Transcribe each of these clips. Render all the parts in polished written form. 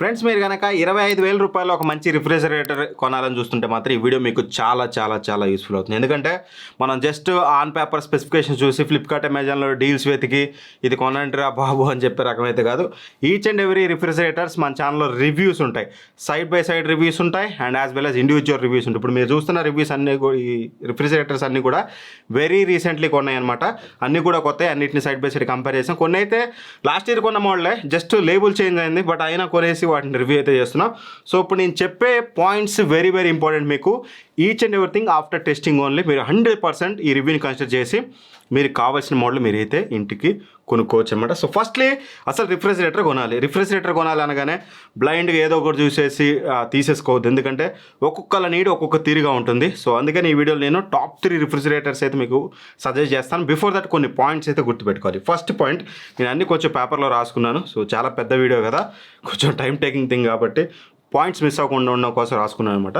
Friends మీరు కనుక 25,000 రూపాయలు ఒక మంచి రిఫ్రిజిరేటర్ కొనాలని చూస్తుంటే మాత్రం ఈ వీడియో మీకు చాలా చాలా చాలా యూస్ఫుల్ అవుతుంది. ఎందుకంటే మనం జస్ట్ ఆన్ పేపర్ స్పెసిఫికేషన్ చూసి ఫ్లిప్కార్ట్ అమెజాన్లో డీల్స్ వెతికి ఇది కొనండిరా బాబు అని చెప్పే రకమైతే కాదు. ఈచ్ అండ్ ఎవ్రీ రిఫ్రిజిరేటర్స్ మన ఛానల్లో రివ్యూస్ ఉంటాయి, సైడ్ బై సైడ్ రివ్యూస్ ఉంటాయి and as well as individual reviews ఉంటాయి. ఇప్పుడు మీరు చూస్తున్న రివ్యూస్ అన్నీ ఈ రిఫ్రిజిరేటర్స్ అన్నీ కూడా వెరీ రీసెంట్లీ కొన్నాయి అనమాట. అన్నీ కూడా కొత్త, అన్నింటిని సైడ్ బై సైడ్ కంపేర్ చేసాం. కొన్ని అయితే లాస్ట్ ఇయర్ కొన్న మోడలే, జస్ట్ లేబుల్ చేంజ్ అయింది, బట్ అయినా కొనేసి వాటిని రివ్యూ అయితే చేస్తున్నాం. సో ఇప్పుడు నేను చెప్పే పాయింట్స్ వెరీ వెరీ ఇంపార్టెంట్ మీకు. Each and everything after testing only. మీరు 100% ఈ రివ్యూని కన్సిడర్ చేసి మీరు కావాల్సిన మోడల్ మీరైతే ఇంటికి కొనుక్కోవచ్చు అనమాట. సో ఫస్ట్లీ అసలు రిఫ్రిజిరేటర్ కొనాలి అనగానే బ్లైండ్గా ఏదో ఒకటి చూసేసి తీసేసుకోవద్దు, ఎందుకంటే ఒక్కొక్కల నీడ్ ఒక్కొక్క తీరుగా ఉంటుంది. సో అందుకని ఈ వీడియోలో నేను టాప్ 3 రిఫ్రిజిరేటర్స్ అయితే మీకు సజెస్ట్ చేస్తాను. బిఫోర్ దట్ కొన్ని పాయింట్స్ అయితే గుర్తుపెట్టుకోవాలి. ఫస్ట్ పాయింట్, నేను అన్ని కొంచెం పేపర్లో రాసుకున్నాను. సో చాలా పెద్ద వీడియో కదా, కొంచెం టైం టేకింగ్ థింగ్ కాబట్టి పాయింట్స్ మిస్ అవ్వకుండా ఉండడం కోసం రాసుకున్నాను అనమాట.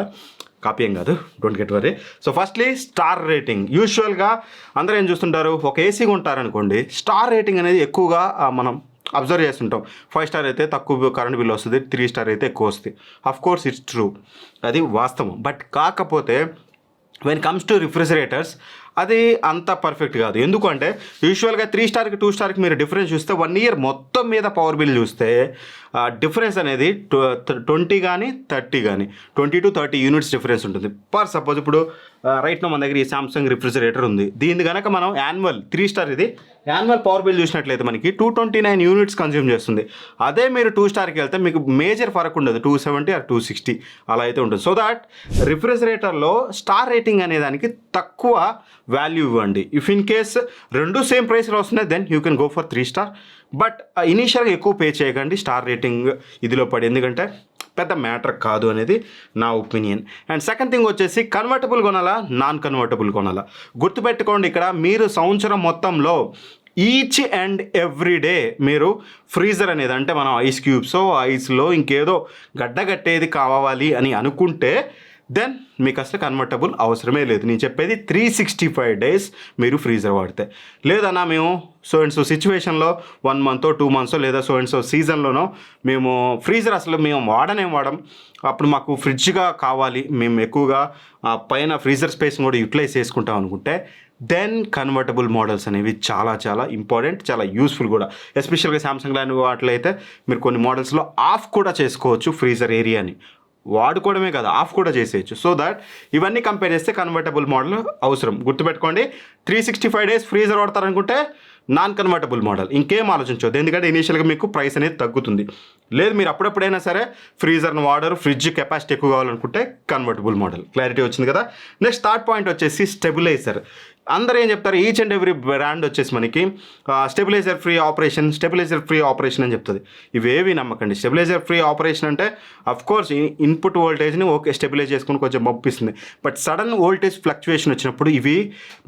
కాపీ ఏం కాదు, don't get worry. So firstly star rating. యూజువల్గా అందరూ ఏం చూస్తుంటారు, ఒక ఏసీ కొంటారనుకోండి, స్టార్ రేటింగ్ అనేది ఎక్కువగా మనం అబ్జర్వ్ చేస్తుంటాం. 5 స్టార్ అయితే తక్కువ కరెంట్ బిల్ వస్తుంది, 3 స్టార్ అయితే ఎక్కువ వస్తుంది. అఫ్ కోర్స్ ఇట్స్ ట్రూ, అది వాస్తవం. బట్ కాకపోతే వెన్ కమ్స్ టు రిఫ్రిజిరేటర్స్ అది అంత పర్ఫెక్ట్ కాదు. ఎందుకంటే యూజువల్గా 3 స్టార్కి 2 స్టార్కి మీరు డిఫరెన్స్ చూస్తే 1 ఇయర్ మొత్తం మీద పవర్ బిల్ చూస్తే డిఫరెన్స్ అనేది 20 కానీ 30 కానీ 20 to 30 యూనిట్స్ డిఫరెన్స్ ఉంటుంది. పర్ సపోజ్ ఇప్పుడు రైట్ మన దగ్గర ఈ సామ్సంగ్ రిఫ్రిజిరేటర్ ఉంది, దీన్ని కనుక మనం యాన్యువల్ 3 స్టార్ ఇది యాన్యువల్ పవర్ బిల్ చూసినట్లయితే మనకి 229 యూనిట్స్ కన్జ్యూమ్ చేస్తుంది. అదే మీరు 2 స్టార్కి వెళ్తే మీకు మేజర్ ఫరక్ ఉండదు, 270 ఆర్ 260 అలా అయితే ఉంటుంది. సో దాట్ రిఫ్రిజిరేటర్లో స్టార్ రేటింగ్ అనే దానికి తక్కువ వాల్యూ ఇవ్వండి. ఇఫ్ ఇన్ కేస్ రెండు సేమ్ ప్రైస్లో వస్తున్నాయి then you can go for 3 star. But ఇనీషియల్గా ఎక్కువ పే చేయకండి స్టార్ రేటింగ్ ఇదిలో పడి, ఎందుకంటే పెద్ద మ్యాటర్ కాదు అనేది నా ఒపీనియన్. అండ్ సెకండ్ థింగ్ వచ్చేసి కన్వర్టబుల్ కొనాలా, నాన్ కన్వర్టబుల్ కొనాలా. గుర్తుపెట్టుకోండి, ఇక్కడ మీరు సంవత్సరం మొత్తంలో ఈచ్ అండ్ ఎవ్రీ డే మీరు ఫ్రీజర్ అనేది, అంటే మనం ఐస్ క్యూబ్సో ఐస్లో ఇంకేదో గడ్డగట్టేది కావాలి అని అనుకుంటే దెన్ మీకు అసలు కన్వర్టబుల్ అవసరమే లేదు. నేను చెప్పేది 365 days మీరు ఫ్రీజర్ వాడితే. లేదన్నా మేము సో అండ్ సో సిచ్యువేషన్లో 1 month 2 months లేదా సో అండ్ సో సీజన్లోనో మేము ఫ్రీజర్ అసలు మేము వాడం, అప్పుడు మాకు ఫ్రిడ్జ్గా కావాలి, మేము ఎక్కువగా పైన ఫ్రీజర్ స్పేస్ని కూడా యూటిలైజ్ చేసుకుంటాం అనుకుంటే దెన్ కన్వర్టబుల్ మోడల్స్ అనేవి చాలా చాలా ఇంపార్టెంట్, చాలా యూస్ఫుల్ కూడా. ఎస్పెషల్గా సామ్సంగ్ లాంటి వాటిలో అయితే మీరు కొన్ని మోడల్స్లో ఆఫ్ కూడా చేసుకోవచ్చు ఫ్రీజర్ ఏరియాని, వాడుకోవడమే కదా ఆఫ్ కూడా చేసేయచ్చు. సో దట్ ఇవన్నీ కంపేర్ చేస్తే కన్వర్టబుల్ మోడల్ అవసరం. గుర్తుపెట్టుకోండి, 365 days ఫ్రీజర్ వాడతారనుకుంటే నాన్ కన్వర్టబుల్ మోడల్, ఇంకేం ఆలోచించవద్దు, ఎందుకంటే ఇనీషియల్గా మీకు ప్రైస్ అనేది తగ్గుతుంది. లేదు మీరు అప్పుడప్పుడైనా సరే ఫ్రీజర్ని వాడరు, ఫ్రిడ్జ్ కెపాసిటీ ఎక్కువ కావాలనుకుంటే కన్వర్టబుల్ మోడల్. క్లారిటీ వచ్చింది కదా. నెక్స్ట్ థర్డ్ పాయింట్ వచ్చేసి స్టెబిలైజర్. అందరూ ఏం చెప్తారు, ఈచ్ అండ్ ఎవ్రీ బ్రాండ్ వచ్చేసి మనకి స్టెబిలైజర్ ఫ్రీ ఆపరేషన్ అని చెప్తుంది. ఇవేవి నమ్మకండి. స్టెబిలైజర్ ఫ్రీ ఆపరేషన్ అంటే అఫ్ కోర్స్ ఇన్పుట్ వోల్టేజ్ని ఓకే స్టెబిలైజ్ చేసుకుని కొంచెం పంపిస్తుంది, బట్ సడన్ వోల్టేజ్ ఫ్లక్చువేషన్ వచ్చినప్పుడు ఇవి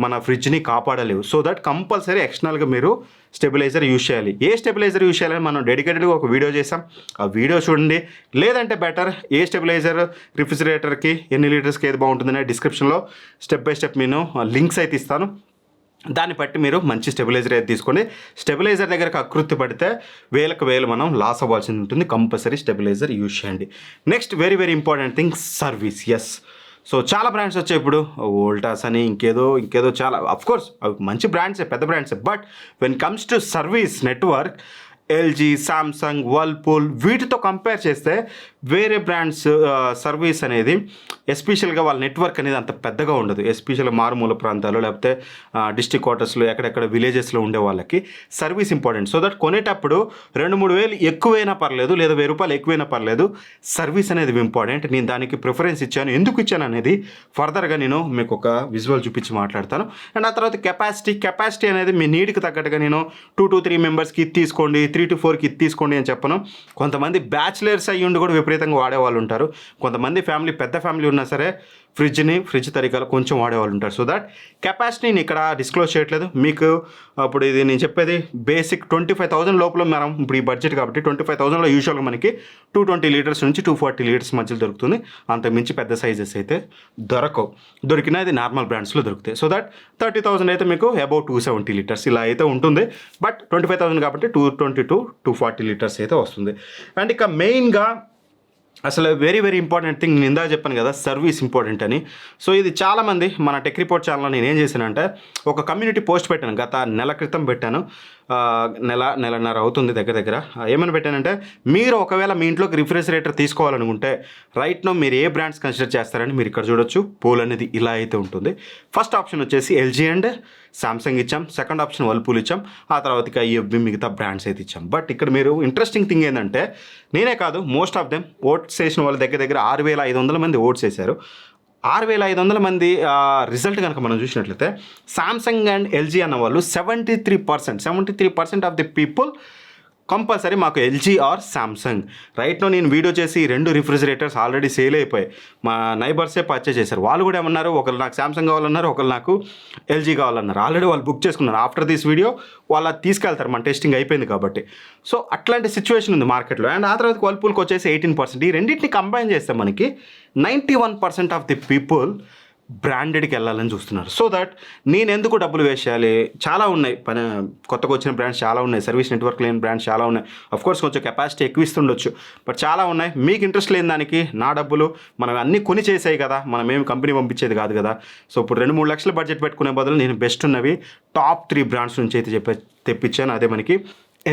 మన ఫ్రిడ్జ్ని కాపాడలేవు. సో దట్ కంపల్సరీ ఎక్స్టర్నల్గా మీరు స్టెబిలైజర్ యూజ్ చేయాలి. ఏ స్టెబిలైజర్ యూజ్ చేయాలని మనం డెడికేటెడ్గా ఒక వీడియో చేసాం, ఆ వీడియో చూడండి. లేదంటే బెటర్ ఏ స్టెబిలైజర్ రిఫ్రిజిరేటర్కి ఎన్ని లీటర్స్కి ఏది బాగుంటుందనే డిస్క్రిప్షన్లో స్టెప్ బై స్టెప్ నేను లింక్స్ అయితే ఇస్తాను. దాన్ని బట్టి మీరు మంచి స్టెబిలైజర్ అయితే తీసుకోండి. స్టెబిలైజర్ దగ్గరకు అకృతి పడితే వేలు మనం లాస్ అవ్వాల్సి ఉంటుంది. కంపల్సరీ స్టెబిలైజర్ యూజ్ చేయండి. Next very very important thing, service. Yes, so చాలా బ్రాండ్స్ వచ్చాయి ఇప్పుడు, వోల్టాస్ అని ఇంకేదో చాలా, అఫ్కోర్స్ అవి మంచి బ్రాండ్సే, పెద్ద బ్రాండ్సే. But when comes to service network, LG, Samsung, Whirlpool వీటితో కంపేర్ చేస్తే వేరే బ్రాండ్స్ సర్వీస్ అనేది ఎస్పెషల్గా వాళ్ళ నెట్వర్క్ అనేది అంత పెద్దగా ఉండదు. ఎస్పెషల్గా మారుమూల ప్రాంతాలు లేకపోతే డిస్ట్రిక్ట్ క్వార్టర్స్లో ఎక్కడెక్కడ విలేజెస్లో ఉండే వాళ్ళకి సర్వీస్ ఇంపార్టెంట్. సో దట్ కొనేటప్పుడు 2-3 వేలు ఎక్కువైనా పర్లేదు, లేదా 1000 రూపాయలు ఎక్కువైనా పర్లేదు, సర్వీస్ అనేది ఇంపార్టెంట్. నేను దానికి ప్రిఫరెన్స్ ఇచ్చాను. ఎందుకు ఇచ్చాను అనేది ఫర్దర్గా నేను మీకు ఒక విజువల్ చూపించి మాట్లాడతాను. అండ్ ఆ తర్వాత కెపాసిటీ అనేది మీ నీడ్కి తగ్గట్టుగా నేను 2 to 3 మెంబర్స్కి తీసుకోండి, 3 to 4కి తీసుకోండి అని చెప్పను. కొంతమంది బ్యాచిలర్స్ అయ్యి ఉండి కూడా విపరీతంగా వాడేవాళ్ళు ఉంటారు. కొంతమంది పెద్ద ఫ్యామిలీ ఉన్నా సరే ఫ్రిడ్జ్ తరికాలు కొంచెం వాడేవాళ్ళు ఉంటారు. సో దట్ కెపాసిటీని ఇక్కడ డిస్క్లోజ్ చేయట్లేదు మీకు. అప్పుడు ఇది నేను చెప్పేది బేసిక్ 25,000 లోపల మనం ఇప్పుడు ఈ బడ్జెట్ కాబట్టి 25,000లో యూజువల్గా మనకి 220 లీటర్స్ నుంచి 240 లీటర్స్ మధ్యలో దొరుకుతుంది. అంతకుమించి పెద్ద సైజెస్ అయితే దొరికినా ఇది నార్మల్ బ్రాండ్స్లో దొరుకుతాయి. సో దట్ 30,000 అయితే మీకు అబౌవ్ 270 లీటర్స్ ఇలా అయితే ఉంటుంది. బట్ 25,000 కాబట్టి 220 to 240 లీటర్స్ అయితే వస్తుంది. అండ్ ఇక మెయిన్గా అసలు వెరీ వెరీ ఇంపార్టెంట్ థింగ్, నేను ఇందాక చెప్పాను కదా సర్వీస్ ఇంపార్టెంట్ అని. సో ఇది చాలామంది మన టెక్ రిపోర్ట్ ఛానల్లో నేను ఏం చేశానంటే ఒక కమ్యూనిటీ పోస్ట్ పెట్టాను, గత నెల క్రితం పెట్టాను, నెలన్నర అవుతుంది దగ్గర దగ్గర. ఏమని పెట్టానంటే, మీరు ఒకవేళ మీ ఇంట్లోకి రిఫ్రిజిరేటర్ తీసుకోవాలనుకుంటే రైట్ నో మీరు ఏ బ్రాండ్స్ కన్సిడర్ చేస్తారని మీరు ఇక్కడ చూడొచ్చు. పోల్ అనేది ఇలా అయితే ఉంటుంది. ఫస్ట్ ఆప్షన్ వచ్చేసి ఎల్జీ అండ్ సామ్సంగ్ ఇచ్చాం, సెకండ్ ఆప్షన్ వర్ల్పూల్ ఇచ్చాం, ఆ తర్వాత ఇక ఈఎఫ్బి మిగతా బ్రాండ్స్ అయితే ఇచ్చాం. బట్ ఇక్కడ మీరు ఇంట్రెస్టింగ్ థింగ్ ఏంటంటే, నేనే కాదు మోస్ట్ ఆఫ్ దెమ్ ఓట్స్ వేసిన వాళ్ళ దగ్గర దగ్గర 6,500 మంది ఓట్స్ వేశారు. 6,500 మంది రిజల్ట్ కనుక మనం చూసినట్లయితే సామ్సంగ్ అండ్ ఎల్జీ అన్న వాళ్ళు 73% ఆఫ్ ది పీపుల్ కంపల్సరీ మాకు ఎల్జీ ఆర్ సామ్సంగ్. రైట్లో నేను వీడియో చేసి 2 రిఫ్రిజిరేటర్స్ ఆల్రెడీ సేల్ అయిపోయాయి. మా నైబర్సే పర్చేస్ చేశారు. వాళ్ళు కూడా ఏమన్నారు, ఒకరు నాకు సామ్సంగ్ కావాలన్నారు, ఒకరు నాకు ఎల్జీ కావాలన్నారు. ఆల్రెడీ వాళ్ళు బుక్ చేసుకున్నారు. ఆఫ్టర్ దిస్ వీడియో వాళ్ళు తీసుకెళ్తారు, మన టెస్టింగ్ అయిపోయింది కాబట్టి. సో అట్లాంటి సిచ్యువేషన్ ఉంది మార్కెట్లో. అండ్ ఆ తర్వాత వర్ల్పూల్కి వచ్చేసి 18%. ఈ రెండింటిని కంబైన్ చేస్తే మనకి 91% ఆఫ్ ది పీపుల్ బ్రాండెడ్కి వెళ్ళాలని చూస్తున్నారు. సో దట్ నేను ఎందుకు డబ్బులు వేస్ట్ చేయాలి, చాలా ఉన్నాయి కొత్తగా వచ్చిన బ్రాండ్స్ చాలా ఉన్నాయి, సర్వీస్ నెట్వర్క్ లేని బ్రాండ్స్ చాలా ఉన్నాయి. అఫ్కోర్స్ కొంచెం కెపాసిటీ ఎక్కువ ఇస్తుండొచ్చు, బట్ చాలా ఉన్నాయి. మీకు ఇంట్రెస్ట్ లేని దానికి నా డబ్బులు మనం అన్నీ కొని చేసాయి కదా, మనం ఏమి కంపెనీ పంపించేది కాదు కదా. సో ఇప్పుడు 2-3 లక్షల బడ్జెట్ పెట్టుకునే బదులు నేను బెస్ట్ ఉన్నవి టాప్ 3 బ్రాండ్స్ నుంచి అయితే తెప్పించాను. అదే మనకి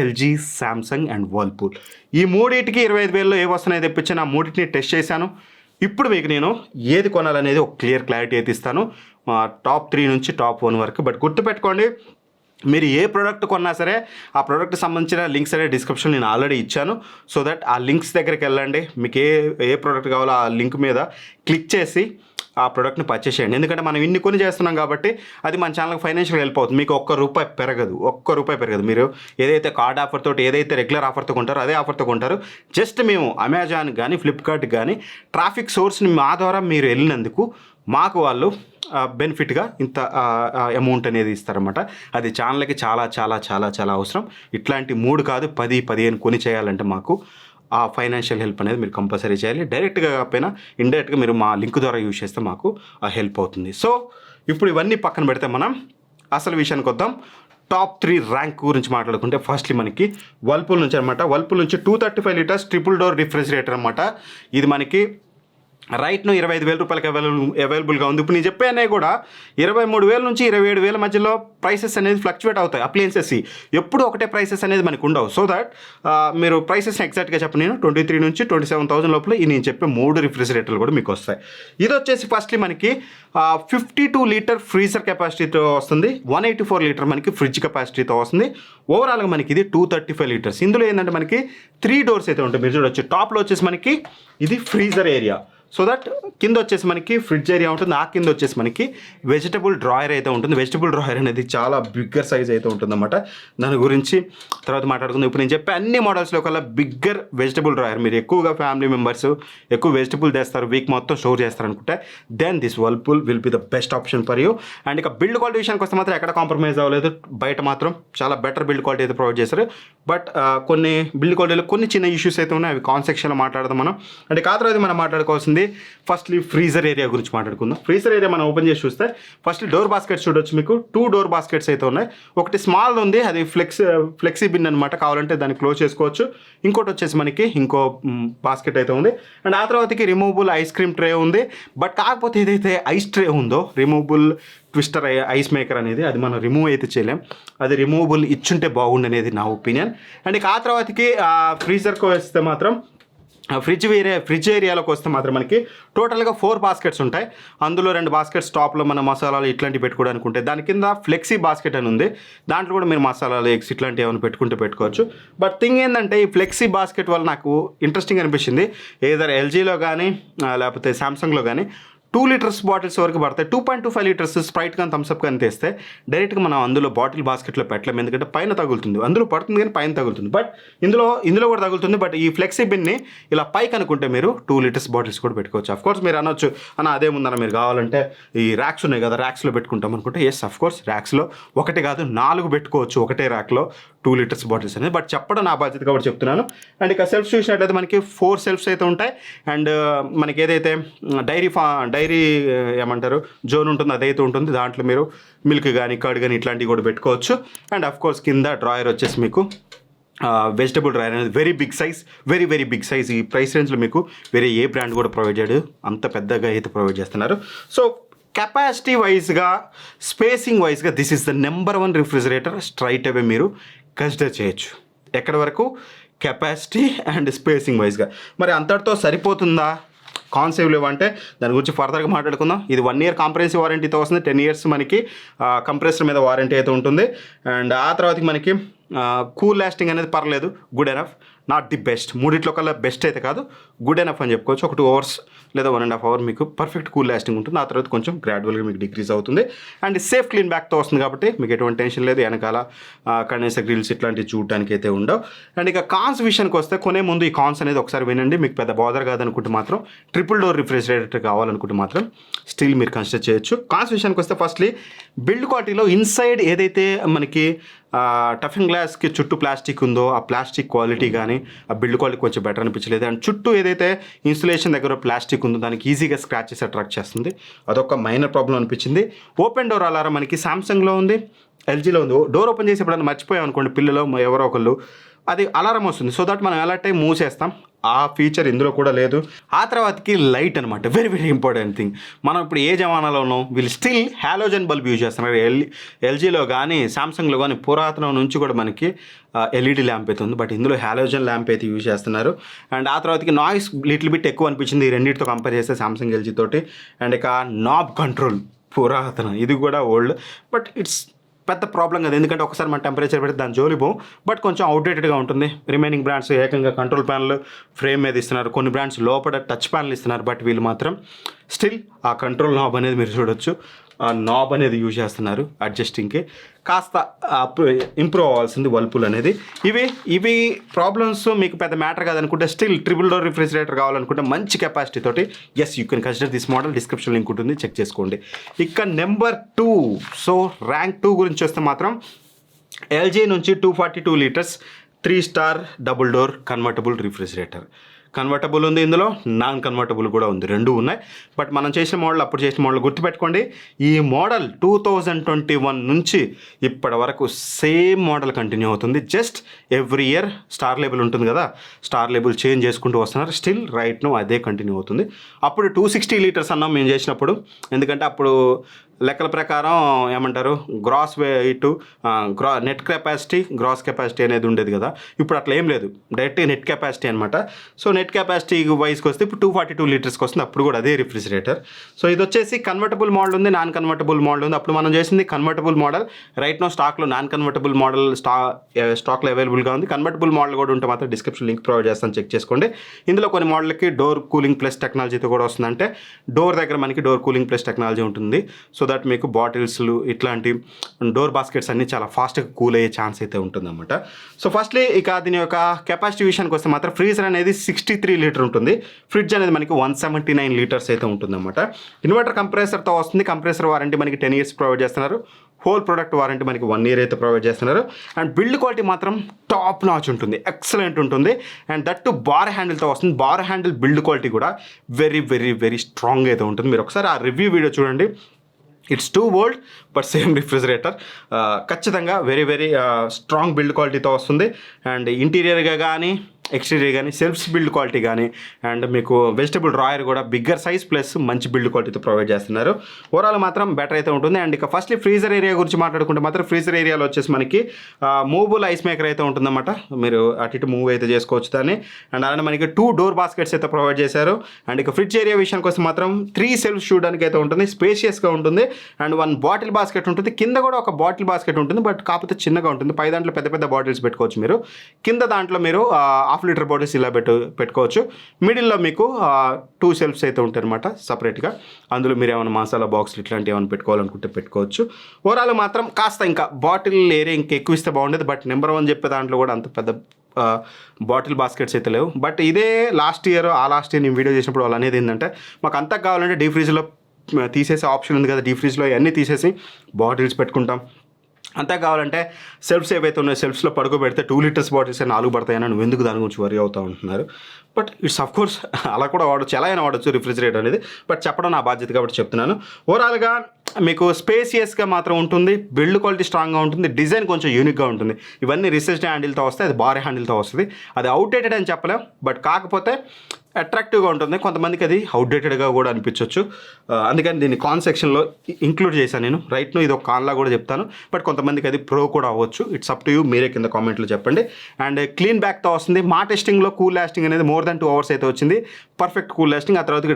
ఎల్జీ, సామ్సంగ్ అండ్ వర్ల్పూల్. ఈ మూడింటికి 25,000లో ఏ వస్తున్నాయో తెప్పించాను. ఆ మూడింటిని టెస్ట్ చేశాను. ఇప్పుడు మీకు నేను ఏది కొనాలనేది ఒక క్లారిటీ అయితే ఇస్తాను, టాప్ 3 నుంచి టాప్ 1 వరకు. బట్ గుర్తుపెట్టుకోండి, మీరు ఏ ప్రోడక్ట్ కొన్నా సరే ఆ ప్రోడక్ట్ సంబంధించిన లింక్స్ అనేది డిస్క్రిప్షన్ నేను ఆల్రెడీ ఇచ్చాను. సో దట్ ఆ లింక్స్ దగ్గరికి వెళ్ళండి, మీకు ఏ ప్రోడక్ట్ కావాలో ఆ లింక్ మీద క్లిక్ చేసి ఆ ప్రోడక్ట్ని పర్చేస్ చేయండి. ఎందుకంటే మనం ఇన్ని కొని చేస్తున్నాం కాబట్టి అది మన ఛానల్కి ఫైనాన్షియల్ హెల్ప్ అవుతుంది. మీకు ఒక్క రూపాయి పెరగదు. మీరు ఏదైతే కార్డ్ ఆఫర్ తోటి, ఏదైతే రెగ్యులర్ ఆఫర్తో కొంటారో అదే ఆఫర్తో కొంటారు. జస్ట్ మేము అమెజాన్ కానీ ఫ్లిప్కార్ట్ కానీ ట్రాఫిక్ సోర్స్ని మా ద్వారా మీరు వెళ్ళినందుకు మాకు వాళ్ళు బెనిఫిట్గా ఇంత అమౌంట్ అనేది ఇస్తారన్నమాట. అది ఛానల్కి చాలా చాలా చాలా చాలా అవసరం. ఇట్లాంటి 3 కాదు 10-15 కొని చేయాలంటే మాకు ఆ ఫైనాన్షియల్ హెల్ప్ అనేది మీరు కంపల్సరీ చేయాలి. డైరెక్ట్గా కాకపోయినా ఇండైరెక్ట్గా మీరు మా లింక్ ద్వారా యూజ్ చేస్తే మాకు ఆ హెల్ప్ అవుతుంది. సో ఇప్పుడు ఇవన్నీ పక్కన పెడితే మనం అసలు విషయానికి వద్దాం. టాప్ 3 ర్యాంక్ గురించి మాట్లాడుకుంటే ఫస్ట్లీ మనకి వర్ల్పూల్ నుంచి అనమాట. వర్ల్పూల్ నుంచి 235 లీటర్స్ ట్రిపుల్ డోర్ రిఫ్రిజిరేటర్ అనమాట. ఇది మనకి రైట్ను 25,000 రూపాయలకి అవైలబుల్గా ఉంది. ఇప్పుడు నేను చెప్పానే కూడా 23,000 నుంచి 27,000 మధ్యలో ప్రైసెస్ అనేది ఫ్లక్చువేట్ అవుతాయి. అప్లయన్సెస్ ఎప్పుడు ఒకటే ప్రైసెస్ అనేది మనకు ఉండవు. సో దట్ మీరు ప్రైసెస్ని ఎగ్జాక్ట్గా చెప్పను, నేను 23 నుంచి 27,000 లోపల ఈ నేను చెప్పే 3 రిఫ్రిజిరేటర్లు కూడా మీకు వస్తాయి. ఇది వచ్చేసి ఫస్ట్లీ మనకి 52 లీటర్ ఫ్రీజర్ కెపాసిటీతో వస్తుంది, 184 లీటర్ మనకి ఫ్రిడ్జ్ కెపాసిటీతో వస్తుంది. ఓవరాల్గా మనకి ఇది 235 లీటర్స్. ఇందులో ఏంటంటే మనకి 3 డోర్స్ అయితే ఉంటాయి. మీరు చూడొచ్చు, టాప్లో వచ్చేసి మనకి ఇది ఫ్రీజర్ ఏరియా. సో దట్ కింద వచ్చేసి మనకి ఫ్రిడ్జ్ ఏరియా ఉంటుంది, ఆ కింద వచ్చేసి మనకి వెజిటబుల్ డ్రాయర్ అయితే ఉంటుంది. వెజిటబుల్ డ్రాయర్ అనేది చాలా బిగ్గర్ సైజ్ అయితే ఉంటుందన్నమాట. దాని గురించి తర్వాత మాట్లాడుకుందాం. ఇప్పుడు నేను చెప్పే అన్ని మోడల్స్లో కల్లా బిగ్గర్ వెజిటబుల్ డ్రాయర్, మీరు ఎక్కువగా ఫ్యామిలీ మెంబర్స్ ఎక్కువ వెజిటబుల్ తెస్తారు, వీక్ మొత్తం స్టోర్ చేస్తారనుకుంటే then this Whirlpool will be the best option for you. And ఇక బిల్డ్ క్వాలిటీ విషయానికి వస్తే మాత్రం ఎక్కడ కాంప్రమైజ్ అవ్వలేదు. బయట మాత్రం చాలా బెటర్ బిల్డ్ క్వాలిటీ అయితే ప్రొవైడ్ చేస్తారు. బట్ కొన్ని బిల్డ్ క్వాలిటీలో కొన్ని చిన్న ఇష్యూస్ అయితే ఉన్నాయి, అవి కాన్ సెక్షన్లో మాట్లాడదాం మనం. అంటే ఆ తర్వాత మనం మాట్లాడుకోవాల్సింది ఫస్ట్లీ ఫ్రీజర్ ఏరియా గురించి మాట్లాడుకుందాం. ఫ్రీజర్ ఏరియా మనం ఓపెన్ చేసి చూస్తే ఫస్ట్ డోర్ బాస్కెట్స్ చూడొచ్చు. మీకు 2 డోర్ బాస్కెట్స్ అయితే ఉన్నాయి. ఒకటి స్మాల్ ఉంది, అది ఫ్లెక్సీ బిన్ అనమాట, కావాలంటే దాన్ని క్లోజ్ చేసుకోవచ్చు. ఇంకోటి వచ్చేసి మనకి ఇంకో బాస్కెట్ అయితే ఉంది. అండ్ ఆ తర్వాతకి రిమూవబుల్ ఐస్ క్రీమ్ ట్రే ఉంది. బట్ కాకపోతే ఏదైతే ఐస్ ట్రే ఉందో, రిమూవబుల్ ట్విస్టర్ ఐస్ మేకర్ అనేది, అది మనం రిమూవ్ అయితే చేయలేం. అది రిమూవబుల్ ఇచ్చుంటే బాగుండు అనేది నా ఒపీనియన్. అండ్ ఇక ఆ తర్వాతకి ఫ్రీజర్కి వస్తే మాత్రం ఫ్రిడ్జ్ ఏరియాలోకి వస్తే మాత్రం మనకి టోటల్గా 4 బాస్కెట్స్ ఉంటాయి. అందులో 2 బాస్కెట్స్ టాప్లో మన మసాలాలు ఇట్లాంటివి పెట్టుకోవడానికి ఉంటాయి. దాని కింద ఫ్లెక్సీ బాస్కెట్ అని ఉంది, దాంట్లో కూడా మీరు మసాలాలు ఎగ్స్ ఇట్లాంటివి ఏమైనా పెట్టుకోవచ్చు. బట్ థింగ్ ఏంటంటే ఈ ఫ్లెక్సీ బాస్కెట్ వల్ల నాకు ఇంట్రెస్టింగ్ అనిపించింది. ఏదర్ ఎల్జీలో కానీ లేకపోతే సామ్సంగ్లో కానీ 2 లీటర్స్ బాటిల్స్ వరకు పడతాయి. 2.25 లీటర్స్ స్ప్రైట్ కానీ థమ్స్అప్ కానీ తెస్తే డైరెక్ట్గా మనం అందులో బాటిల్ బాస్కెట్లో పెట్టలేము, ఎందుకంటే పైన తగులుతుంది. అందులో పడుతుంది కానీ పైన తగులుతుంది. బట్ ఇందులో కూడా తగులుతుంది. బట్ ఈ ఫ్లెక్సీ బిన్ని ఇలా పైకి అనుకుంటే మీరు 2 లీటర్స్ బాటిల్స్ కూడా పెట్టుకోవచ్చు. అఫ్కోర్స్ మీరు అనొచ్చు, అదే ముందన్న మీరు కావాలంటే ఈ ర్యాక్స్ ఉన్నాయి కదా, ర్యాక్స్లో పెట్టుకుంటాం అనుకుంటే ఎస్ అఫ్కోర్స్ ర్యాక్స్లో 1 కాదు 4 పెట్టుకోవచ్చు ఒకటే ర్యాక్లో 2 లీటర్స్ బాటిల్స్ అనేది. బట్ చెప్పడం నా బాధ్యత కాబట్టి చెప్తున్నాను. అండ్ ఇక సెల్ఫ్స్ చూసినట్లయితే మనకి 4 సెల్ఫ్స్ అయితే ఉంటాయి. అండ్ మనకి ఏదైతే డైరీ ఏమంటారు జోన్ ఉంటుంది అదైతే ఉంటుంది. దాంట్లో మీరు మిల్క్ కానీ కర్డ్ కానీ ఇట్లాంటివి కూడా పెట్టుకోవచ్చు. అండ్ అఫ్ కోర్స్ కింద డ్రాయర్ వచ్చేసి మీకు వెజిటబుల్ డ్రైయర్ అనేది very big size, very big size. ఈ ప్రైస్ రేంజ్లో మీకు వేరే ఏ బ్రాండ్ కూడా ప్రొవైడ్ చేయడు, అంత పెద్దగా అయితే ప్రొవైడ్ చేస్తున్నారు. సో కెపాసిటీ వైజ్గా, స్పేసింగ్ వైజ్గా this is the number 1 refrigerator. Straight away మీరు కన్సిడర్ చేయొచ్చు. ఎక్కడి వరకు? కెపాసిటీ అండ్ స్పేసింగ్ వైజ్గా. మరి అంతటితో సరిపోతుందా? కాన్సేవ్ లేవు అంటే దాని గురించి ఫర్దర్గా మాట్లాడుకుందాం. ఇది 1 year కాంప్రహెన్సివ్ వారంటీతో వస్తుంది. 10 years మనకి కంప్రెసర్ మీద వారంటీ అయితే ఉంటుంది. అండ్ ఆ తర్వాతకి మనకి కూల్ లాస్టింగ్ అనేది పర్లేదు, good enough, not the best. మూడిట్లో కల్లా బెస్ట్ అయితే కాదు, గుడ్ ఎనఫ్ అని చెప్పుకోవచ్చు. ఒక 2 hours లేదా 1.5 hour మీకు పర్ఫెక్ట్ కూల్ లాస్టింగ్ ఉంటుంది. ఆ తర్వాత కొంచెం గ్రాడ్యువల్గా మీకు డిక్రీజ్ అవుతుంది. అండ్ సేఫ్ క్లీన్ బ్యాక్తో వస్తుంది కాబట్టి మీకు ఎటువంటి టెన్షన్ లేదు. వెనకాల కండెన్సర్ గ్రిల్స్ ఇట్లాంటివి చూడటానికి అయితే ఉండవు. అండ్ ఇక కాన్స్ విషయానికి వస్తే కొనే ముందు ఈ కాన్స్ అనేది ఒకసారి వినండి. మీకు పెద్ద బాదర్ కాదనుకుంటే మాత్రం, ట్రిపుల్ డోర్ రిఫ్రిజిరేటర్ కావాలనుకుంటే మాత్రం స్టిల్ మీరు కన్సిడర్ చేయొచ్చు. కాన్స్ విషయానికి వస్తే ఫస్ట్లీ బిల్డ్ క్వాలిటీలో ఇన్సైడ్ ఏదైతే మనకి టఫింగ్ గ్లాస్కి చుట్టూ ప్లాస్టిక్ ఉందో ఆ ప్లాస్టిక్ క్వాలిటీ కానీ ఆ బిల్డ్ క్వాలిటీ కొంచెం బెటర్ అనిపించలేదు. అండ్ చుట్టూ ఏదైతే ఇన్సులేషన్ దగ్గర ప్లాస్టిక్ ఉందో దానికి ఈజీగా స్క్రాచెస్ అట్రాక్ట్ చేస్తుంది, అదొక మైనర్ ప్రాబ్లం అనిపించింది. ఓపెన్ డోర్ అలారం మనకి సామ్సంగ్లో ఉంది, ఎల్జీలో ఉంది. డోర్ ఓపెన్ చేసి ఎప్పుడైనా మర్చిపోయాం అనుకోండి, పిల్లలు ఎవరో ఒకళ్ళు, అది అలారం వస్తుంది. సో దట్ మనం ఎలాంటి టైం మూవ్ చేస్తాం, ఆ ఫీచర్ ఇందులో కూడా లేదు. ఆ తర్వాతకి లైట్ అనమాట, వెరీ ఇంపార్టెంట్ థింగ్. మనం ఇప్పుడు ఏ జమానాలో ఉన్నాం, వీళ్ళు స్టిల్ హాలోజన్ బల్బ్ యూజ్ చేస్తున్నారు. ఎల్జీలో కానీ సామ్సంగ్లో కానీ పురాతనం నుంచి కూడా మనకి ఎల్ఈడి ల్యాంప్ అయితే ఉంది, బట్ ఇందులో హాలోజన్ ల్యాంప్ అయితే యూజ్ చేస్తున్నారు. అండ్ ఆ తర్వాతకి నాయిస్ లిటిల్ బిట్ ఎక్కువ అనిపించింది ఈ రెండింటితో కంపేర్ చేస్తే సామ్సంగ్ ఎల్జీ తోటి. అండ్ ఇక నాబ్ కంట్రోల్ పురాతనం, ఇది కూడా ఓల్డ్, బట్ ఇట్స్ పెద్ద ప్రాబ్లం కదా, ఎందుకంటే ఒకసారి మన టెంపరేచర్ పెడితే దాని జోలి పోం, బట్ కొంచెం అవుట్డేటెడ్గా ఉంటుంది. రిమైనింగ్ బ్రాండ్స్ ఏకంగా కంట్రోల్ ప్యానల్ ఫ్రేమ్ మీద ఇస్తున్నారు, కొన్ని బ్రాండ్స్ లోపల టచ్ ప్యానల్ ఇస్తున్నారు, బట్ వీళ్ళు మాత్రం స్టిల్ ఆ కంట్రోల్ నాబ్ అనేది మీరు చూడొచ్చు, ఆ నాబ్ అనేది యూజ్ చేస్తున్నారు అడ్జస్టింగ్కి. కాస్త ఇంప్రూవ్ అవ్వాల్సింది వర్ల్పూల్ అనేది. ఇవి ప్రాబ్లమ్స్ మీకు పెద్ద మ్యాటర్ కాదనుకుంటే స్టిల్ ట్రిపుల్ డోర్ రిఫ్రిజిరేటర్ కావాలనుకుంటే మంచి కెపాసిటీ తోటి yes you can consider this model. Description link ఉంటుంది, చెక్ చేసుకోండి. ఇక నెంబర్ 2, సో ర్యాంక్ 2 గురించి వస్తే మాత్రం ఎల్జీ నుంచి 242 liters 3 star double door convertible refrigerator. Convertible ఉంది, ఇందులో నాన్ కన్వర్టబుల్ కూడా ఉంది, రెండు ఉన్నాయి. బట్ మనం చేసిన మోడల్, అప్పుడు చేసిన మోడల్ గుర్తుపెట్టుకోండి. ఈ మోడల్ 2021 నుంచి ఇప్పటి వరకు సేమ్ మోడల్ కంటిన్యూ అవుతుంది. Just every year star label ఉంటుంది కదా, స్టార్ లేబుల్ చేంజ్ చేసుకుంటూ వస్తున్నారు. స్టిల్ రైట్ నో అదే కంటిన్యూ అవుతుంది. అప్పుడు 260 liters అన్నాం మేము చేసినప్పుడు, ఎందుకంటే అప్పుడు లెక్కల ప్రకారం ఏమంటారు, gross weight, net capacity, gross capacity అనేది ఉండేది కదా. ఇప్పుడు అట్లా ఏం లేదు, డైరెక్ట్ నెట్ కెపాసిటీ అనమాట. సో నెట్ కెపాసిటీ వైజ్కి వస్తే ఇప్పుడు 242 liters వస్తుంది, అప్పుడు కూడా అదే రిఫ్రిజిరేటర్. సో ఇది వచ్చేసి కన్వర్టబుల్ మోడల్ ఉంది, నాన్ కన్వర్టబుల్ మోడల్ ఉంది. అప్పుడు మనం చేసింది కన్వర్టబుల్ మోడల్. రైట్ నో స్టాక్లో నాన్ కన్వర్టబుల్ మోడల్ స్టాక్లో అవైలబుల్గా ఉంది. కన్వర్టబుల్ మోడల్ కూడా ఉంటే మాత్రం డిస్క్రిప్షన్ లింక్ ప్రొవైడ్ చేస్తాను, చెక్ చేసుకోండి. ఇందులో కొన్ని మోడల్కి డోర్ కూలింగ్ ప్లస్ టెక్నాలజీతో కూడా వస్తుంది, అంటే డోర్ దగ్గర మనకి డోర్ కూలింగ్ ప్లస్ టెక్నాలజీ ఉంటుంది. సో దట్ మీకు బాటిల్స్లు ఇట్లాంటి డోర్ బాస్కెట్స్ అన్నీ చాలా ఫాస్ట్గా కూల్ అయ్యే ఛాన్స్ అయితే ఉంటుందన్నమాట. సో ఫస్ట్లీ ఇక దీని యొక్క కెపాసిటీ విషయానికి వస్తే మాత్రం ఫ్రీజర్ అనేది 63 liters ఉంటుంది, ఫ్రిడ్జ్ అనేది మనకి 179 liters అయితే ఉంటుందన్నమాట. ఇన్వర్టర్ కంప్రెసర్తో వస్తుంది. కంప్రెసర్ వారంటీ మనకి 10 years ప్రొవైడ్ చేస్తున్నారు. హోల్ ప్రొడక్ట్ వారంటీ మనకి 1 year అయితే ప్రొవైడ్ చేస్తున్నారు. అండ్ బిల్డ్ క్వాలిటీ మాత్రం టాప్ నాచ్ ఉంటుంది, ఎక్సలెంట్ ఉంటుంది. అండ్ దట్టు బార్ హ్యాండిల్తో వస్తుంది. బార్ హ్యాండిల్ బిల్డ్ క్వాలిటీ కూడా వెరీ స్ట్రాంగ్ అయితే ఉంటుంది. మీరు ఒకసారి ఆ రివ్యూ వీడియో చూడండి. It's 2 volt but same refrigerator. ఖచ్చితంగా వెరీ స్ట్రాంగ్ బిల్డ్ క్వాలిటీతో వస్తుంది. అండ్ ఇంటీరియర్గా కానీ ఎక్స్టీరియర్ కానీ సెల్ఫ్స్ బిల్డ్ క్వాలిటీ కానీ, అండ్ మీకు వెజిటబుల్ డ్రాయర్ కూడా బిగ్గర్ సైజ్ ప్లస్ మంచి బిల్డ్ క్వాలిటీతో ప్రొవైడ్ చేస్తున్నారు. ఓవరాల్ మాత్రం బెటర్ అయితే ఉంటుంది. అండ్ ఇక ఫస్ట్లీ ఫ్రీజర్ ఏరియా గురించి మాట్లాడుకుంటే మాత్రం ఫ్రీజర్ ఏరియాలో వచ్చేసి మనకి మూవబుల్ ఐస్ మేకర్ అయితే ఉంటుందన్నమాట. మీరు అటు ఇటు మూవ్ అయితే చేసుకోవచ్చు దాన్ని. అండ్ అలానే మనకి 2 డోర్ బాస్కెట్స్ అయితే ప్రొవైడ్ చేశారు. అండ్ ఇక ఫ్రిడ్జ్ ఏరియా విషయానికి వస్తే మాత్రం 3 సెల్ఫ్స్ చూడడానికి అయితే ఉంటుంది, స్పేషియస్గా ఉంటుంది. అండ్ 1 బాటిల్ బాస్కెట్ ఉంటుంది, కింద కూడా ఒక బాటిల్ బాస్కెట్ ఉంటుంది, బట్ కాకపోతే చిన్నగా ఉంటుంది. పై దాంట్లో పెద్ద బాటిల్స్ పెట్టుకోవచ్చు మీరు, కింద దాంట్లో మీరు 1/2 liter బాటిల్స్ ఇలా పెట్టుకోవచ్చు. మిడిల్లో మీకు 2 సెల్ఫ్స్ అయితే ఉంటాయి అనమాట సపరేట్గా. అందులో మీరు ఏమైనా మసాలా బాక్స్లు ఇట్లాంటివి ఏమైనా పెట్టుకోవాలనుకుంటే పెట్టుకోవచ్చు. ఓవరాల్ మాత్రం కాస్త ఇంకా బాటిల్ ఏరియా ఇంకా ఎక్కువ ఇస్తే బాగుండేది, బట్ నెంబర్ 1 చెప్పే దాంట్లో కూడా అంత పెద్ద బాటిల్ బాస్కెట్స్ అయితే లేవు. బట్ ఇదే లాస్ట్ ఇయర్ నేను వీడియో చేసినప్పుడు వాళ్ళు అనేది ఏంటంటే, మాకు అంతా కావాలంటే డీప్ ఫ్రిడ్జ్లో తీసేసే ఆప్షన్ ఉంది కదా, డీప్ ఫ్రిడ్జ్లో అన్నీ తీసేసి బాటిల్స్ పెట్టుకుంటాం. అంతా కావాలంటే సెల్ఫ్స్ ఏవైతే ఉన్నాయో సెల్ఫ్స్లో పడుకోబెడితే 2 liters బాటిల్స్ 4 పడతాయని నువ్వు ఎందుకు దాని గురించి వరి అవుతూ ఉంటున్నారు. బట్ ఇట్స్ ఆఫ్ కోర్స్ అలా కూడా వాడచ్చు, ఎలా అయినా వాడచ్చు రిఫ్రిజిరేటర్ అనేది, బట్ చెప్పడం నా బాధ్యత కాబట్టి చెప్తున్నాను. ఓవరాల్గా మీకు స్పేసియస్గా మాత్రం ఉంటుంది, బిల్డ్ క్వాలిటీ స్ట్రాంగ్గా ఉంటుంది, డిజైన్ కొంచెం యూనిక్గా ఉంటుంది. ఇవన్నీ రిసెస్డ్ హ్యాండిల్తో వస్తాయి, అది బార్ హ్యాండిల్తో వస్తుంది. అది అవుట్డేటెడ్ అని చెప్పలేం, బట్ కాకపోతే అట్రాక్టివ్గా ఉంటుంది. కొంతమందికి అది అవుట్డేటెడ్గా కూడా అనిపించవచ్చు. అందుకని దీన్ని కాన్ సెక్షన్లో ఇంక్లూడ్ చేశాను నేను. రైట్ ఇది ఒక కాన్లా కూడా చెప్తాను, బట్ కొంతమందికి అది ప్రో కూడా అవ్వచ్చు. ఇట్స్ అప్ టు యూ, మీరే కింద కామెంట్లో చెప్పండి. అండ్ క్లీన్ బ్యాక్తో వస్తుంది. మా టెస్టింగ్లో కూల్ లాస్టింగ్ అనేది మోర్ దాన్ 2 hours అయితే వచ్చింది, పర్ఫెక్ట్ కూల్ లాస్టింగ్. ఆ తర్వాత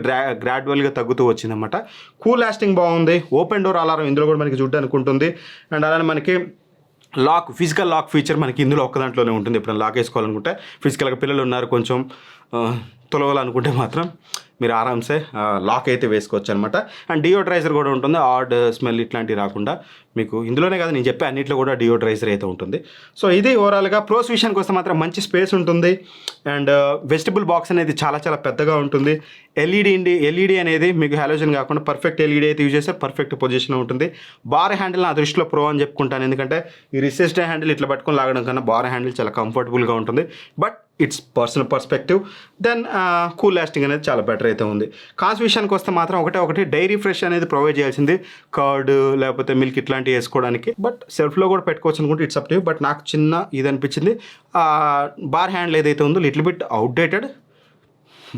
గ్రాడ్యువల్గా తగ్గుతూ వచ్చిందన్నమాట. కూల్ లాస్టింగ్ బాగుంది. ఓపెన్ డోర్ అలారం ఇందులో కూడా మనకి చూడడానికి ఉంటుంది. అండ్ అలానే మనకి ఫిజికల్ లాక్ ఫీచర్ మనకి ఇందులో ఒక్క దాంట్లోనే ఉంటుంది. ఎప్పుడైనా లాక్ వేసుకోవాలనుకుంటే, ఫిజికల్గా పిల్లలు ఉన్నారు కొంచెం తొలగాలనుకుంటే మాత్రం మీరు ఆరామ్సే లాక్ అయితే వేసుకోవచ్చు అనమాట. అండ్ డియోడ్రైజర్ కూడా ఉంటుంది, ఆడ్ స్మెల్ ఇట్లాంటివి రాకుండా. మీకు ఇందులోనే కాదు, నేను చెప్పే అన్నింటిలో కూడా డియోడ్రైజర్ అయితే ఉంటుంది. సో ఇది ఓవరాల్గా ప్రోస్ విషయానికి వస్తే మాత్రం మంచి స్పేస్ ఉంటుంది. అండ్ వెజిటబుల్ బాక్స్ అనేది చాలా చాలా పెద్దగా ఉంటుంది. ఎల్ఈడి అనేది మీకు హాలోజన్ కాకుండా పర్ఫెక్ట్ ఎల్ఈడి అయితే యూజ్ చేస్తే పర్ఫెక్ట్ పొజిషన్లో ఉంటుంది. బార్ హ్యాండిల్ నా దృష్టిలో ప్రో అని చెప్పుకుంటాను, ఎందుకంటే ఈ రిసెస్డ్ హ్యాండిల్ ఇట్లా పట్టుకొని లాగడం కన్నా బార్ హ్యాండిల్ చాలా కంఫర్టబుల్గా ఉంటుంది. But it's personal perspective. Then cool lasting అనేది చాలా బెటర్ అయితే ఉంది. కాస్ట్ విషయానికి వస్తే మాత్రం ఒకటి డైరీ ఫ్రెష్ అనేది ప్రొవైడ్ చేయాల్సింది, కర్డ్ లేకపోతే మిల్క్ ఇట్లాంటివి వేసుకోవడానికి. బట్ సెల్ఫ్లో కూడా పెట్టుకోవచ్చు అనుకుంటే it's up to you. But నాకు చిన్న ఇది అనిపించింది, బార్ హ్యాండిల్ ఏదైతే ఉందో లిటిల్ బిట్ అవుట్డేటెడ్.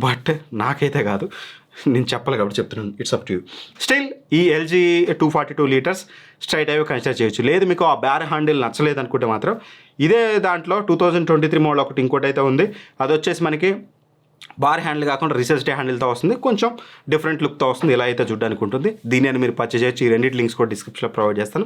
బట్ నాకైతే కాదు, నేను చెప్పాలి కాబట్టి చెప్తున్నాను. It's up to you. Still ఈ ఎల్జీ 242 లీటర్స్ స్ట్రైట్ అవే కన్సిడర్ చేయొచ్చు. లేదు మీకు ఆ బార్ హ్యాండిల్ నచ్చలేదు అనుకుంటే మాత్రం ఇదే దాంట్లో 2023 మోడల్ ఒకటి ఇంకోటి అయితే ఉంది. అది వచ్చేసి మనకి బార్ హ్యాండిల్ కాకుండా రిసెస్డ్ హ్యాండిల్తో వస్తుంది, కొంచెం డిఫరెంట్ లుక్తో వస్తుంది. ఇలా అయితే చూడడానికి ఉంటుంది. దీన్ని మీరు పర్చేజ్ చేయొచ్చు. ఈ రెండింటి లింక్స్ కూడా డిస్క్రిప్షన్లో ప్రొవైడ్ చేస్తాను,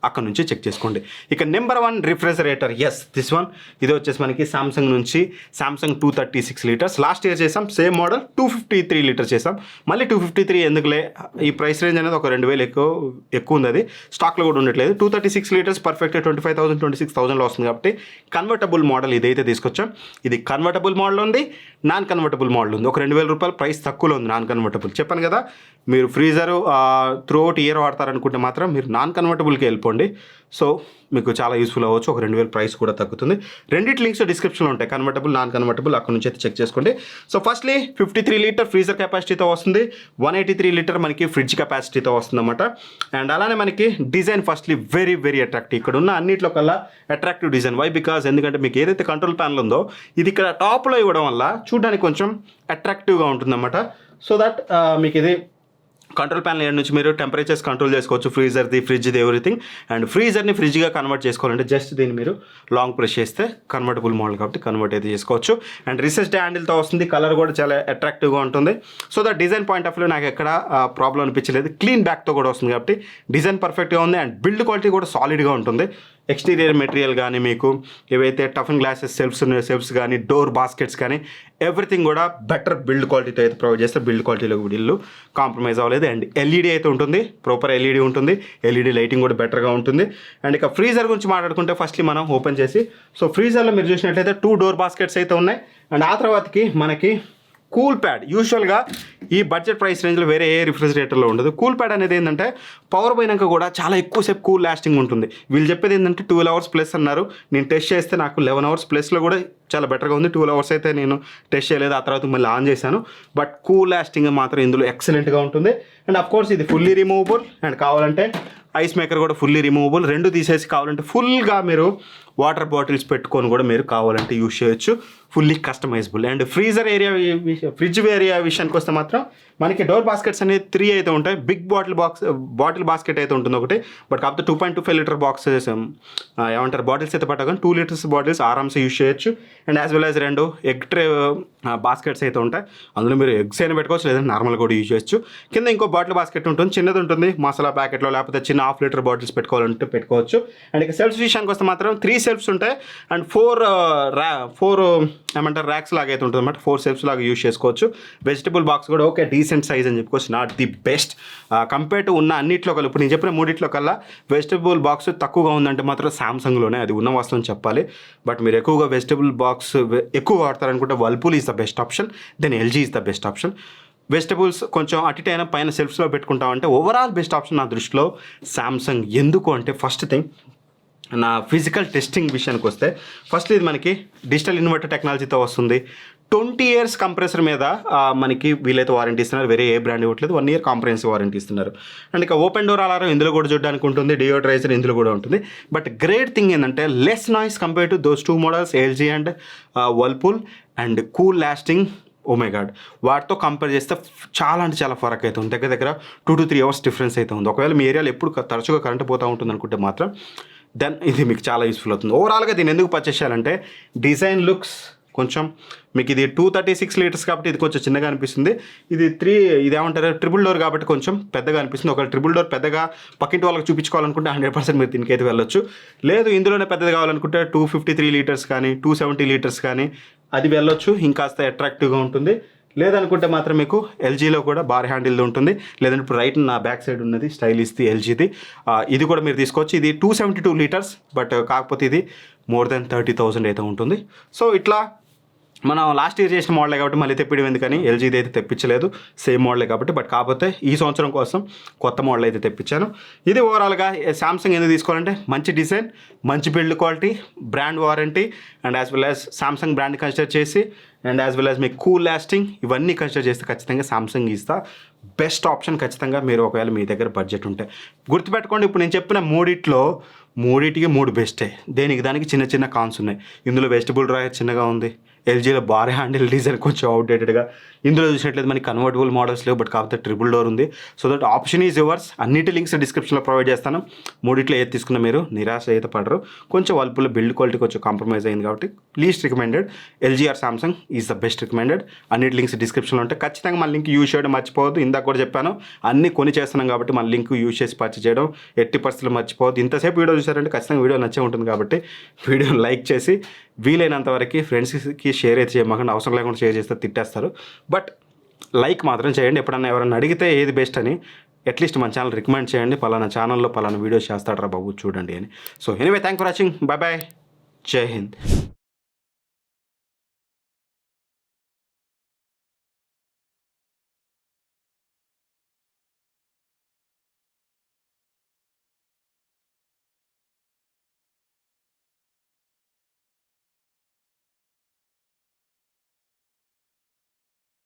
అక్కడ నుంచి చెక్ చేసుకోండి. ఇక number 1 refrigerator, yes this one. ఇది వచ్చేసి మనకి సామ్సంగ్ నుంచి సామ్సంగ్ 236 లీటర్స్. లాస్ట్ ఇయర్ చేసాం సేమ్ మోడల్ 253 లీటర్స్ చేసాం. మళ్ళీ 253 ఎందుకులే, ఈ ప్రైస్ రేంజ్ అనేది ఒక 2000 ఎక్కువ ఉంది. అది స్టాక్లో కూడా ఉండట్లేదు. 236 లీటర్స్ పర్ఫెక్ట్గా 25,000 26,000లో వస్తుంది కాబట్టి కన్వర్టబుల్ మోడల్ ఇదైతే తీసుకొచ్చాం. ఇది కన్వర్టబుల్ మోడల్ ఉంది, నాన్ కన్వర్టబుల్ మోడల్ ఉంది. ఒక 2,000 రూపాయలు ప్రైస్ తక్కువలో ఉంది నాన్ కన్వర్టబుల్. చెప్పాను కదా, మీరు ఫ్రీజరు త్రూ అవుట్ ఇయర్ వాడతారనుకుంటే మాత్రం మీరు నాన్ కన్వర్టబుల్కి వెళ్ళిపోండి. సో మీకు చాలా యూస్ఫుల్ అవ్వచ్చు. ఒక 2,000 ప్రైస్ కూడా తగ్గుతుంది. రెండింటి లింక్స్ డిస్క్రిప్షన్లో ఉంటాయి, కన్వర్టబుల్ నాన్ కన్వర్టబుల్. అక్కడ నుంచి అయితే చెక్ చేసుకోండి. సో ఫస్ట్లీ 53 లీటర్ ఫ్రీజర్ కెపాసిటీతో వస్తుంది, 183 లీటర్ మనకి ఫ్రిడ్జ్ కెపాసిటీతో వస్తుంది అన్నమాట. అండ్ అలానే మనకి design firstly very very attractive. ఇక్కడ ఉన్న అన్నింటిలో కల్లా అట్రాక్టివ్ డిజైన్. వై? బికాజ్ ఎందుకంటే మీకు ఏదైతే కంట్రోల్ ప్యానల్ ఉందో ఇది ఇక్కడ టాప్లో ఇవ్వడం వల్ల చూడడానికి కొంచెం అట్రాక్టివ్గా ఉంటుందన్నమాట. సో దట్ మీకు ఇది కంట్రోల్ ప్యానల్ ఏడు నుంచి మీరు టెంపరేచర్స్ కంట్రోల్ చేసుకోవచ్చు, ఫ్రీజర్ది, ఫ్రిడ్జ్ది, ఎవ్రీథింగ్. అండ్ ఫ్రీజర్ని ఫ్రిడ్జ్గా కన్వర్ట్ చేసుకోవాలంటే జస్ట్ దీన్ని మీరు లాంగ్ ప్రెస్ చేస్తే కన్వర్టబుల్ మోడల్ కాబట్టి కన్వర్ట్ అయితే చేసుకోవచ్చు. అండ్ రిసెస్డ్ హ్యాండిల్తో వస్తుంది, కలర్ కూడా చాలా అట్రాక్టివ్గా ఉంటుంది. So the design point of view నాకు ఎక్కడ ప్రాబ్లం అనిపించలేదు. క్లీన్ బ్యాక్తో కూడా వస్తుంది కాబట్టి డిజైన్ పర్ఫెక్ట్గా ఉంది. అండ్ బిల్డ్ క్వాలిటీ కూడా సాలిడ్గా ఉంటుంది. ఎక్స్టీరియర్ మెటీరియల్ కానీ మీకు ఏవైతే టఫన్ గ్లాసెస్ సెల్ఫ్స్ కానీ డోర్ బాస్కెట్స్ కానీ ఎవ్రీథింగ్ కూడా బెటర్ బిల్డ్ క్వాలిటీతో అయితే ప్రొవైడ్ చేస్తారు. బిల్డ్ క్వాలిటీలో వీళ్ళు కాంప్రమైజ్ అవ్వలేదు. అండ్ ఎల్ఈడి అయితే ఉంటుంది, ప్రాపర్ ఎల్ఈడి ఉంటుంది. ఎల్ఈడి లైటింగ్ కూడా బెటర్గా ఉంటుంది. అండ్ ఇక ఫ్రీజర్ గురించి మాట్లాడుకుంటే ఫస్ట్లీ మనం ఓపెన్ చేసి, సో ఫ్రీజర్లో మీరు చూసినట్లయితే 2 డోర్ బాస్కెట్స్ అయితే ఉన్నాయి. అండ్ ఆ తర్వాతకి మనకి కూల్ ప్యాడ్. యూజువల్గా ఈ బడ్జెట్ ప్రైస్ రేంజ్లో వేరే ఏ రిఫ్రిజిరేటర్లో ఉండదు. కూల్ ప్యాడ్ అనేది ఏంటంటే పవర్ పోయినాక కూడా చాలా ఎక్కువసేపు కూల్ లాస్టింగ్ ఉంటుంది. వీళ్ళు చెప్పేది ఏంటంటే 12 hours ప్లస్ అన్నారు. నేను టెస్ట్ చేస్తే నాకు 11 hours ప్లస్లో కూడా చాలా బెటర్గా ఉంది. 12 hours అయితే నేను టెస్ట్ చేయలేదు, ఆ తర్వాత మళ్ళీ ఆన్ చేశాను. బట్ కూల్ లాస్టింగ్ మాత్రం ఇందులో ఎక్సలెంట్గా ఉంటుంది. అండ్ అఫ్ కోర్స్ ఇది ఫుల్లీ రిమూవబుల్. అండ్ కావాలంటే ఐస్ మేకర్ కూడా ఫుల్లీ రిమూవబుల్. 2 తీసేసి కావాలంటే ఫుల్గా మీరు వాటర్ బాటిల్స్ పెట్టుకొని కూడా మీరు కావాలంటే యూజ్ చేయొచ్చు. Fully customisable. And freezer area fridge area విషయానికి వస్తే మాత్రం మనకి డోర్ బాస్కెట్స్ అనేది 3 అయితే ఉంటాయి. బిగ్ బాటిల్ బాస్కెట్ అయితే ఉంటుంది ఒకటి. బట్ కాకపోతే 2.25 లీటర్ బాక్సెస్ ఏమంటారు బాటిల్స్ అయితే పట్టగానే 2 లీటర్స్ బాటిల్స్ ఆరామ్సే యూజ్ చేయొచ్చు. And as well as 2 egg tray baskets అయితే ఉంటాయి. అందులో మీరు ఎగ్స్ అయినా పెట్టుకోవచ్చు, లేదంటే నార్మల్గా కూడా యూజ్ చేయొచ్చు. కింద ఇంకో బాటిల్ బాస్కెట్ ఉంటుంది, చిన్నది ఉంటుంది. మసాలా ప్యాకెట్లో లేకపోతే చిన్న 1/2 లీటర్ బాటిల్స్ పెట్టుకోవాలంటే పెట్టుకోవచ్చు. అండ్ ఇక సెల్ఫ్స్ విషయానికి వస్తే మాత్రం 3 సెల్ఫ్స్ ఉంటాయి. అండ్ 4 ఏమంటారు ర్యాక్స్ లాగా అయితే ఉంటుంది అనమాట. 4 సెల్ఫ్స్ లాగా యూజ్ చేసుకోవచ్చు. వెజిటబుల్ బాక్స్ కూడా ఓకే డీసెంట్ సైజ్ అని చెప్పుకోవచ్చు, not the best compare to ఉన్న అన్నింటిలో కల్లా. ఇప్పుడు నేను చెప్పిన 3 కల్లా వెజిటబుల్ బాక్స్ తక్కువగా ఉందంటే మాత్రం సామ్సంగ్లోనే, అది ఉన్న వాస్తవం చెప్పాలి. బట్ మీరు ఎక్కువగా వెజిటబుల్ బాక్స్ ఎక్కువ వాడతారనుకుంటే Whirlpool is the best option, then LG is the best option. Vegetables కొంచెం అటు అయినా పైన సెల్ఫ్స్లో పెట్టుకుంటామంటే ఓవరాల్ బెస్ట్ ఆప్షన్ నా దృష్టిలో సామ్సంగ్. ఎందుకు అంటే ఫస్ట్ థింగ్ నా ఫిజికల్ టెస్టింగ్ విషయానికి వస్తే ఫస్ట్ ఇది మనకి డిజిటల్ ఇన్వర్టర్ టెక్నాలజీతో వస్తుంది. 20 ఇయర్స్ కంప్రెసర్ మీద మనకి వీలైతే వారంటీ ఇస్తున్నారు. వేరే ఏ బ్రాండ్ ఇవ్వట్లేదు. 1 ఇయర్ కాంప్రహెన్సివ్ వారంటీ ఇస్తున్నారు. అండ్ ఇక ఓపెన్ డోర్ అలారం ఇందులో కూడా చూడడానికి ఉంటుంది. డియోడ్రైజర్ ఇందులో కూడా ఉంటుంది. బట్ గ్రేట్ థింగ్ ఏంటంటే less noise compare to those 2 models LG and Whirlpool. And cool lasting, oh my god, వాటితో కంపేర్ చేస్తే చాలా అంటే చాలా ఫరక్ అయితే ఉంది. దగ్గర దగ్గర 2 to 3 అవర్స్ డిఫరెన్స్ అయితే ఉంది. ఒకవేళ మీ ఏరియాలో ఎప్పుడు తరచుగా కరెంట్ పోతూ ఉంటుంది అనుకుంటే మాత్రం దెన్ ఇది మీకు చాలా యూస్ఫుల్ అవుతుంది. ఓవరాల్గా దీన్ని ఎందుకు పర్చేస్ చేయాలంటే డిజైన్ లుక్స్ కొంచెం మీకు ఇది 236 లీటర్స్ కాబట్టి ఇది కొంచెం చిన్నగా అనిపిస్తుంది. ఇది ఏమంటారు ట్రిపుల్ డోర్ కాబట్టి కొంచెం పెద్దగా అనిపిస్తుంది. ఒకవేళ ట్రిపుల్ డోర్ పెద్దగా పక్కింటి వాళ్ళకి చూపించుకోవాలనుకుంటే 100% మీరు దీనికైతే వెళ్ళొచ్చు. లేదు ఇందులోనే పెద్దది కావాలనుకుంటే 253 లీటర్స్ కానీ 270 లీటర్స్ కానీ అది వెళ్ళొచ్చు, ఇంకాస్త అట్రాక్టివ్గా ఉంటుంది. లేదనుకుంటే మాత్రం మీకు ఎల్జీలో కూడా బార్ హ్యాండిల్ది ఉంటుంది. లేదంటే ఇప్పుడు రైట్ నా బ్యాక్ సైడ్ ఉన్నది స్టైలిష్ది ఎల్జీది, ఇది కూడా మీరు తీసుకోవచ్చు. ఇది 272 లీటర్స్, బట్ కాకపోతే ఇది మోర్ దెన్ 30,000 అయితే ఉంటుంది. సో ఇట్లా మనం లాస్ట్ ఇయర్ చేసిన మోడలే కాబట్టి మళ్ళీ తెప్పిడం ఎందుకని ఎల్జీది అయితే తెప్పించలేదు, సేమ్ మోడలే కాబట్టి. బట్ కాకపోతే ఈ సంవత్సరం కోసం కొత్త మోడల్ అయితే తెప్పించాను. ఇది ఓవరాల్గా సామ్సంగ్ ఎందుకు తీసుకోవాలంటే మంచి డిజైన్, మంచి build quality, brand warranty, and as well as Samsung brand consider చేసి, అండ్ యాజ్ వెల్ యాజ్ మీకు కూల్ లాస్టింగ్ ఇవన్నీ కన్సిడర్ చేస్తే ఖచ్చితంగా Samsung is the best option. ఖచ్చితంగా మీరు ఒకవేళ మీ దగ్గర బడ్జెట్ ఉంటే గుర్తుపెట్టుకోండి. ఇప్పుడు నేను చెప్పిన మూడిటికి 3 బెస్టే. దేనికి దానికి చిన్న చిన్న కాన్స్ ఉన్నాయి. ఇందులో వెజిటబుల్ డ్రాయర్ చిన్నగా ఉంది, ఎల్జీలో బార్ హ్యాండిల్ డిజైన్ కొంచెం అవుట్డేటెడ్గా, ఇందులో చూసినట్లయితే మనకి కన్వర్టబుల్ మోడల్స్ లేవు, బట్ కాకపోతే ట్రిపుల్ డోర్ ఉంది. So that option is yours. అన్నిటి లింక్స్ డిస్క్రిప్షన్లో ప్రొవైడ్ చేస్తాను. మూడిట్లో ఏది తీసుకున్నా మీరు నిరాశ అయితే పడరు. కొంచెం వర్ల్పూల్ బిల్డ్ క్వాలిటీ కొంచెం కాంప్రమైజ్ అయింది కాబట్టి least recommended LG or Samsung is the best recommended. అన్నిటి లింక్స్ డిస్క్రిప్షన్లో ఉంటాయి. ఖచ్చితంగా మన లింక్ యూజ్ చేయడం మర్చిపోవద్దు. ఇందాక కూడా చెప్పాను, అన్ని కొని చేస్తున్నాం కాబట్టి మన లింక్ యూజ్ చేసి పర్చేస్ చేయడం 80% మర్చిపోవద్దు. ఇంతసేపు వీడియో చూసారంటే ఖచ్చితంగా వీడియో నచ్చే ఉంటుంది కాబట్టి వీడియోని లైక్ చేసి వీలైనంత వరకు ఫ్రెండ్స్కి షేర్ అయితే చేయమాకండి. అవసరం లేకుండా షేర్ చేస్తే తిట్టేస్తారు. బట్ లైక్ మాత్రం చేయండి. ఎప్పుడన్నా ఎవరైనా అడిగితే ఏది బెస్ట్ అని అట్లీస్ట్ మన ఛానల్ రికమెండ్ చేయండి. పలానా ఛానల్లో పలానా వీడియోస్ చేస్తాడరా బాబు చూడండి అని. So anyway, thank for watching. Bye bye. జై హింద్.